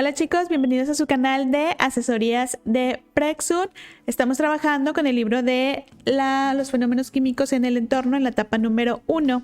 Hola chicos, bienvenidos a su canal de asesorías de Prexun. Estamos trabajando con el libro de los fenómenos químicos en el entorno en la etapa número 1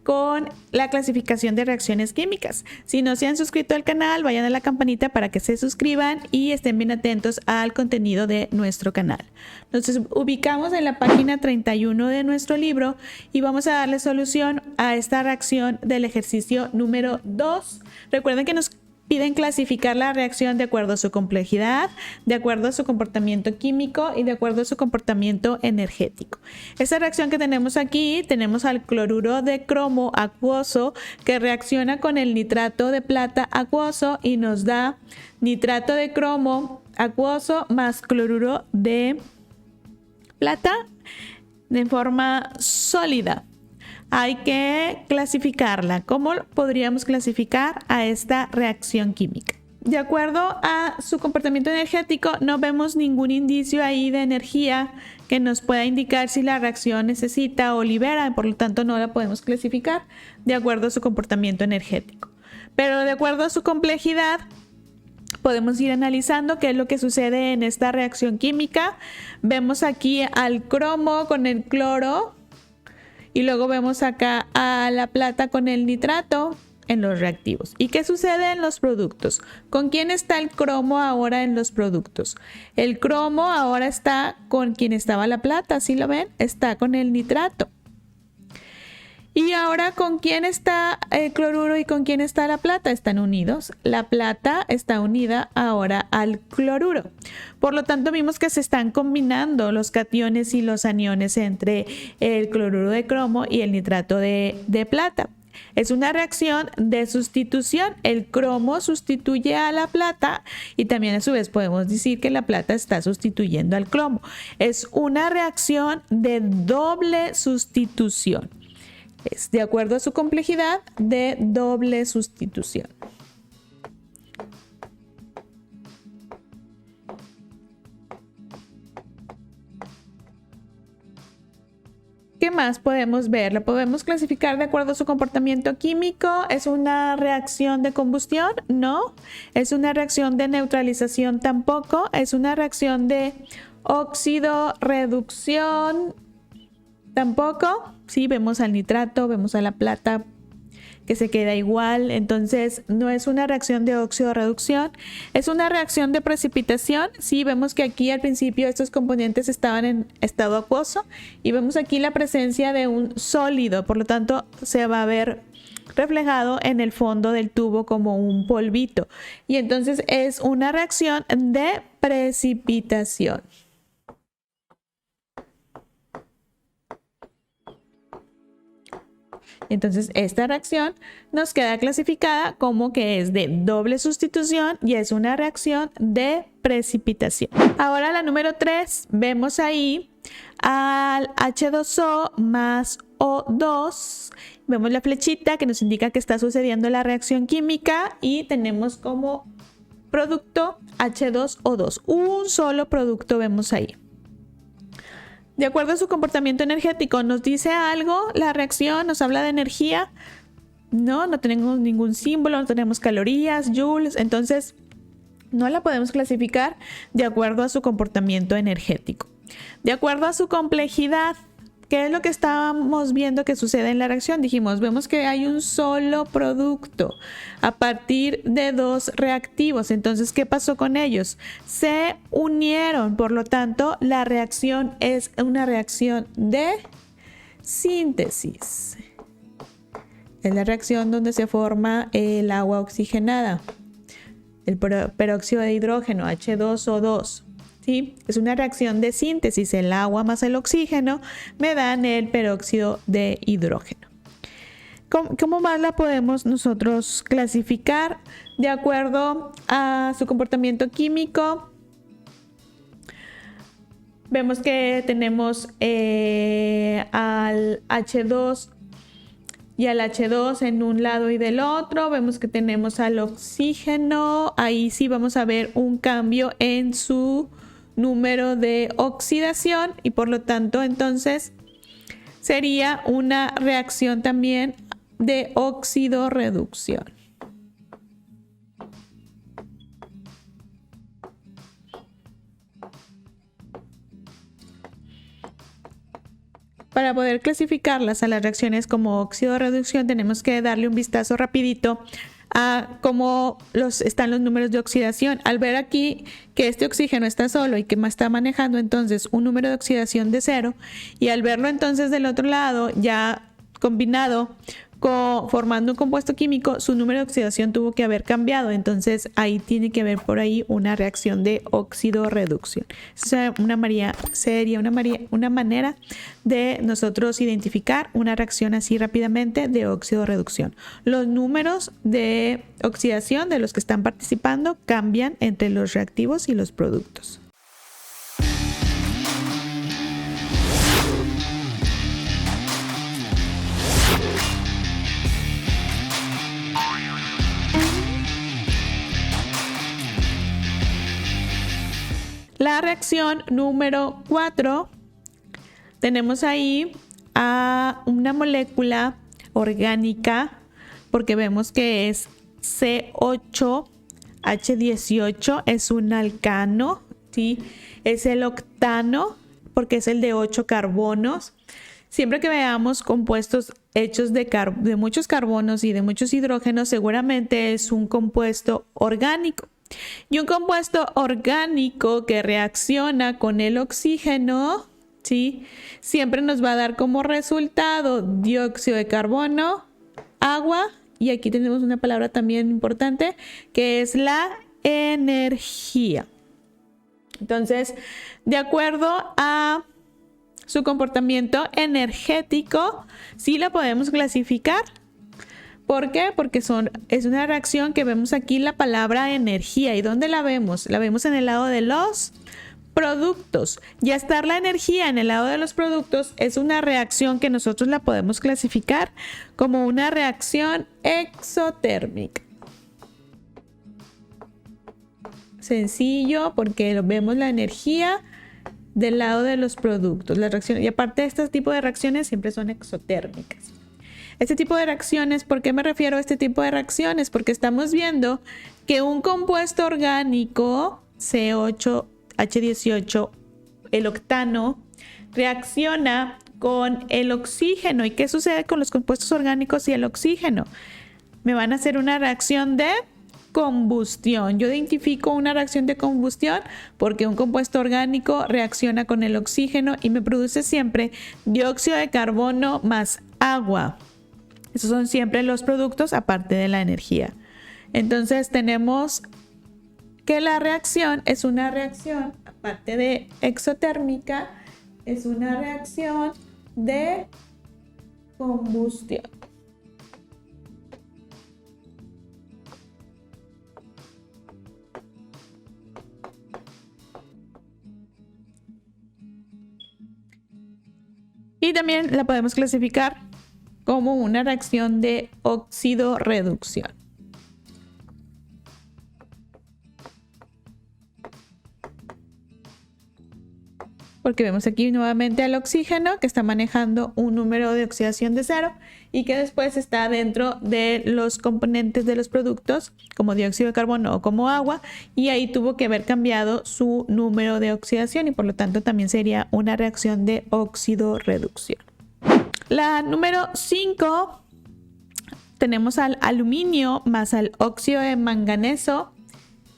con la clasificación de reacciones químicas. Si no se han suscrito al canal, vayan a la campanita para que se suscriban y estén bien atentos al contenido de nuestro canal. Nos ubicamos en la página 31 de nuestro libro y vamos a darle solución a esta reacción del ejercicio número 2. Recuerden que nos piden clasificar la reacción de acuerdo a su complejidad, de acuerdo a su comportamiento químico y de acuerdo a su comportamiento energético. Esta reacción que tenemos aquí, tenemos al cloruro de cromo acuoso que reacciona con el nitrato de plata acuoso y nos da nitrato de cromo acuoso más cloruro de plata de forma sólida. Hay que clasificarla. ¿Cómo podríamos clasificar a esta reacción química? De acuerdo a su comportamiento energético, no vemos ningún indicio ahí de energía que nos pueda indicar si la reacción necesita o libera, por lo tanto no la podemos clasificar de acuerdo a su comportamiento energético. Pero de acuerdo a su complejidad, podemos ir analizando qué es lo que sucede en esta reacción química. Vemos aquí al cromo con el cloro. Y luego vemos acá a la plata con el nitrato en los reactivos. ¿Y qué sucede en los productos? ¿Con quién está el cromo ahora en los productos? El cromo ahora está con quien estaba la plata, ¿sí lo ven? Está con el nitrato. Y ahora, ¿con quién está el cloruro y con quién está la plata? Están unidos. La plata está unida ahora al cloruro. Por lo tanto, vimos que se están combinando los cationes y los aniones entre el cloruro de cromo y el nitrato de plata. Es una reacción de sustitución. El cromo sustituye a la plata y también a su vez podemos decir que la plata está sustituyendo al cromo. Es una reacción de doble sustitución. Es de acuerdo a su complejidad de doble sustitución. ¿Qué más podemos ver? Lo podemos clasificar de acuerdo a su comportamiento químico. ¿Es una reacción de combustión? No. ¿Es una reacción de neutralización? Tampoco. ¿Es una reacción de óxido-reducción? Tampoco. Sí, vemos al nitrato, vemos a la plata que se queda igual. Entonces, no es una reacción de óxido-reducción. ¿Es una reacción de precipitación? Sí, vemos que aquí al principio estos componentes estaban en estado acuoso y vemos aquí la presencia de un sólido. Por lo tanto, se va a ver reflejado en el fondo del tubo como un polvito. Y entonces es una reacción de precipitación. Entonces esta reacción nos queda clasificada como que es de doble sustitución y es una reacción de precipitación. Ahora la número 3, vemos ahí al H2O más O2. Vemos la flechita que nos indica que está sucediendo la reacción química y tenemos como producto H2O2. Un solo producto vemos ahí. De acuerdo a su comportamiento energético, ¿nos dice algo la reacción? ¿Nos habla de energía? No tenemos ningún símbolo, no tenemos calorías, joules, entonces no la podemos clasificar de acuerdo a su comportamiento energético. De acuerdo a su complejidad, ¿qué es lo que estábamos viendo que sucede en la reacción? Dijimos, vemos que hay un solo producto a partir de dos reactivos. Entonces, ¿qué pasó con ellos? Se unieron, por lo tanto, la reacción es una reacción de síntesis. Es la reacción donde se forma el agua oxigenada, el peróxido de hidrógeno, H2O2. ¿Sí? Es una reacción de síntesis, el agua más el oxígeno me dan el peróxido de hidrógeno. ¿Cómo más la podemos nosotros clasificar? De acuerdo a su comportamiento químico, vemos que tenemos al H2 y al H2 en un lado y del otro. Vemos que tenemos al oxígeno, ahí sí vamos a ver un cambio en su número de oxidación y por lo tanto entonces sería una reacción también de óxido-reducción. para poder clasificarlas a las reacciones como óxido-reducción, tenemos que darle un vistazo rapidito a cómo están los números de oxidación. Al ver aquí que este oxígeno está solo y que está manejando entonces un número de oxidación de 0, y al verlo entonces del otro lado ya combinado formando un compuesto químico, su número de oxidación tuvo que haber cambiado. Entonces ahí tiene que haber por ahí una reacción de óxido-reducción. Esa es una manera de nosotros identificar una reacción así rápidamente de óxido-reducción. Los números de oxidación de los que están participando cambian entre los reactivos y los productos. La reacción número 4, tenemos ahí a una molécula orgánica, porque vemos que es C8H18, es un alcano, ¿sí? Es el octano, porque es el de 8 carbonos. Siempre que veamos compuestos hechos de muchos carbonos y de muchos hidrógenos, seguramente es un compuesto orgánico. Y un compuesto orgánico que reacciona con el oxígeno, ¿sí?, siempre nos va a dar como resultado dióxido de carbono, agua, y aquí tenemos una palabra también importante, que es la energía. Entonces, de acuerdo a su comportamiento energético, sí la podemos clasificar. ¿Por qué? Porque es una reacción que vemos aquí la palabra energía. ¿Y dónde la vemos? La vemos en el lado de los productos. Y al estar la energía en el lado de los productos, es una reacción que nosotros la podemos clasificar como una reacción exotérmica. Sencillo, porque vemos la energía del lado de los productos. Las reacciones, y aparte de este tipo de reacciones siempre son exotérmicas. Este tipo de reacciones, ¿por qué me refiero a este tipo de reacciones? Porque estamos viendo que un compuesto orgánico, C8H18, el octano, reacciona con el oxígeno. ¿Y qué sucede con los compuestos orgánicos y el oxígeno? Me van a hacer una reacción de combustión. Yo identifico una reacción de combustión porque un compuesto orgánico reacciona con el oxígeno y me produce siempre dióxido de carbono más agua. Esos son siempre los productos aparte de la energía. Entonces tenemos que la reacción es una reacción, aparte de exotérmica, es una reacción de combustión. Y también la podemos clasificar como una reacción de óxido-reducción. Porque vemos aquí nuevamente al oxígeno que está manejando un número de oxidación de 0 y que después está dentro de los componentes de los productos como dióxido de carbono o como agua, y ahí tuvo que haber cambiado su número de oxidación y por lo tanto también sería una reacción de óxido-reducción. La número 5, tenemos al aluminio más al óxido de manganeso.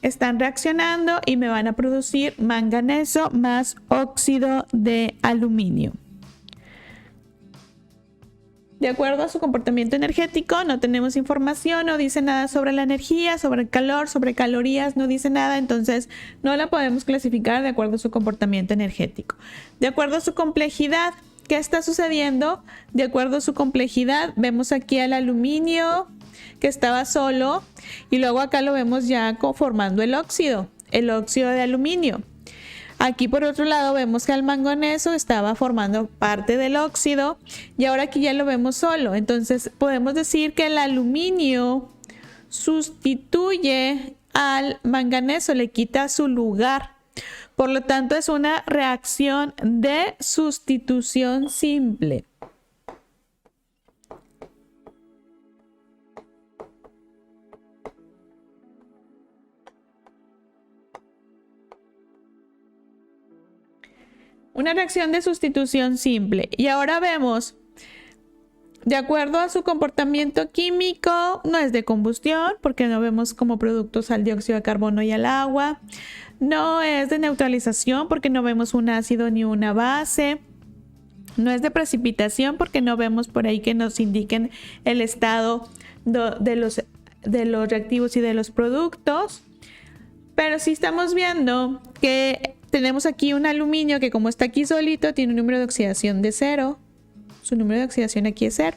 Están reaccionando y me van a producir manganeso más óxido de aluminio. De acuerdo a su comportamiento energético, no tenemos información, no dice nada sobre la energía, sobre el calor, sobre calorías, no dice nada, entonces no la podemos clasificar de acuerdo a su comportamiento energético. De acuerdo a su complejidad, ¿qué está sucediendo? De acuerdo a su complejidad, vemos aquí al aluminio que estaba solo y luego acá lo vemos ya formando el óxido de aluminio. Aquí por otro lado vemos que el manganeso estaba formando parte del óxido y ahora aquí ya lo vemos solo. Entonces podemos decir que el aluminio sustituye al manganeso, le quita su lugar. Por lo tanto es una reacción de sustitución simple. una reacción de sustitución simple. Y ahora vemos, de acuerdo a su comportamiento químico, no es de combustión, porque no vemos como productos al dióxido de carbono y al agua. No es de neutralización, porque no vemos un ácido ni una base. No es de precipitación, porque no vemos por ahí que nos indiquen el estado de los reactivos y de los productos. Pero sí estamos viendo que tenemos aquí un aluminio que, como está aquí solito, tiene un número de oxidación de 0. Su número de oxidación aquí es 0.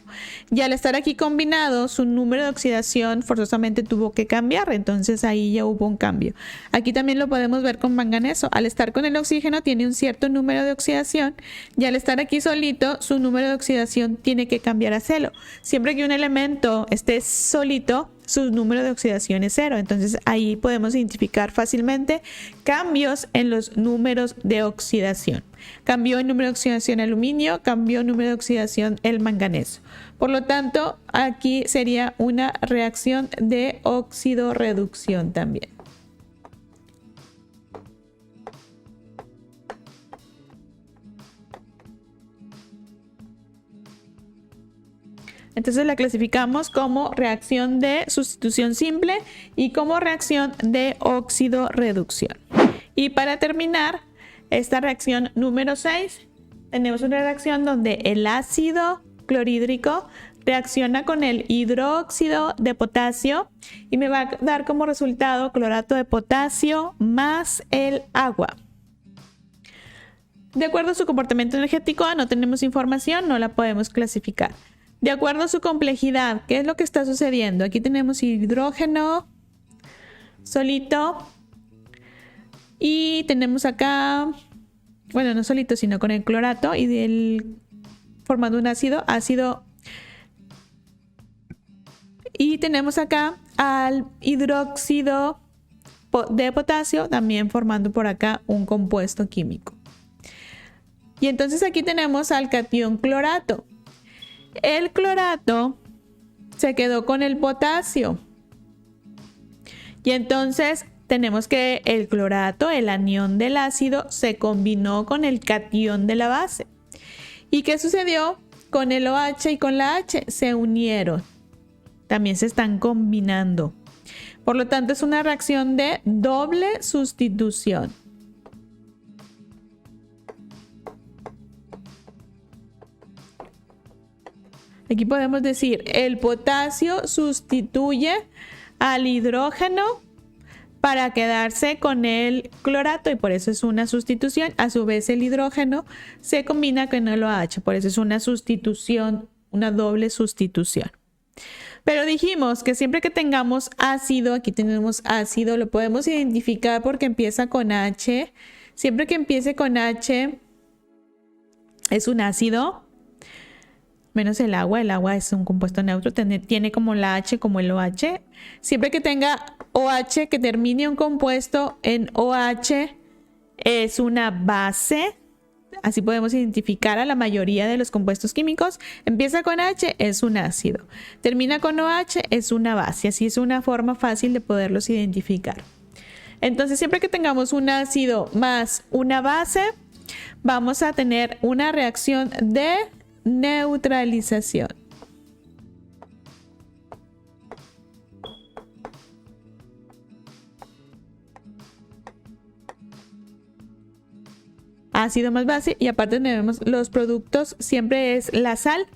Y al estar aquí combinado, su número de oxidación forzosamente tuvo que cambiar. Entonces ahí ya hubo un cambio. Aquí también lo podemos ver con manganeso. Al estar con el oxígeno tiene un cierto número de oxidación. Y al estar aquí solito, su número de oxidación tiene que cambiar a 0. Siempre que un elemento esté solito, su número de oxidación es 0. Entonces ahí podemos identificar fácilmente cambios en los números de oxidación. Cambió el número de oxidación el aluminio, cambió el número de oxidación el manganeso. Por lo tanto, aquí sería una reacción de óxido-reducción también. Entonces la clasificamos como reacción de sustitución simple y como reacción de óxido-reducción. Y para terminar esta reacción número 6, tenemos una reacción donde el ácido clorhídrico reacciona con el hidróxido de potasio y me va a dar como resultado clorato de potasio más el agua. De acuerdo a su comportamiento energético, no tenemos información, no la podemos clasificar. De acuerdo a su complejidad, ¿qué es lo que está sucediendo? Aquí tenemos hidrógeno solito y tenemos acá, bueno, no solito, sino con el clorato y formando un ácido. Y tenemos acá al hidróxido de potasio, también formando por acá un compuesto químico. Y entonces aquí tenemos al catión clorato. El clorato se quedó con el potasio. Y entonces tenemos que el clorato, el anión del ácido, se combinó con el catión de la base. ¿Y qué sucedió con el OH y con la H? Se unieron. También se están combinando. Por lo tanto, es una reacción de doble sustitución. Aquí podemos decir, el potasio sustituye al hidrógeno para quedarse con el clorato y por eso es una sustitución. A su vez, el hidrógeno se combina con el OH, por eso es una sustitución, una doble sustitución. Pero dijimos que siempre que tengamos ácido, aquí tenemos ácido, lo podemos identificar porque empieza con H. Siempre que empiece con H es un ácido. Menos el agua es un compuesto neutro, tiene como la H como el OH. Siempre que tenga OH que termine un compuesto en OH es una base. Así podemos identificar a la mayoría de los compuestos químicos. Empieza con H, es un ácido. Termina con OH, es una base. Así es una forma fácil de poderlos identificar. Entonces, siempre que tengamos un ácido más una base, vamos a tener una reacción de neutralización. Ácido más base y aparte tenemos los productos, siempre es la sal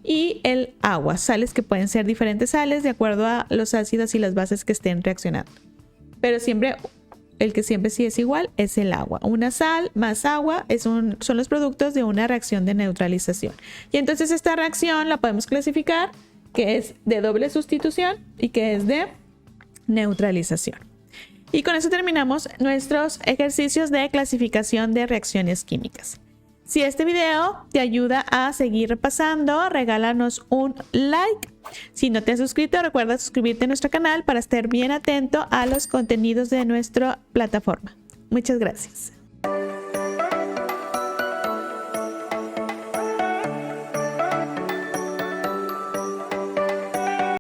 y el agua. Sales que pueden ser diferentes sales de acuerdo a los ácidos y las bases que estén reaccionando. Pero siempre, el que siempre sí es igual es el agua. Una sal más agua son los productos de una reacción de neutralización. Y entonces esta reacción la podemos clasificar que es de doble sustitución y que es de neutralización. Y con eso terminamos nuestros ejercicios de clasificación de reacciones químicas. Si este video te ayuda a seguir repasando, regálanos un like. Si no te has suscrito, recuerda suscribirte a nuestro canal para estar bien atento a los contenidos de nuestra plataforma. Muchas gracias.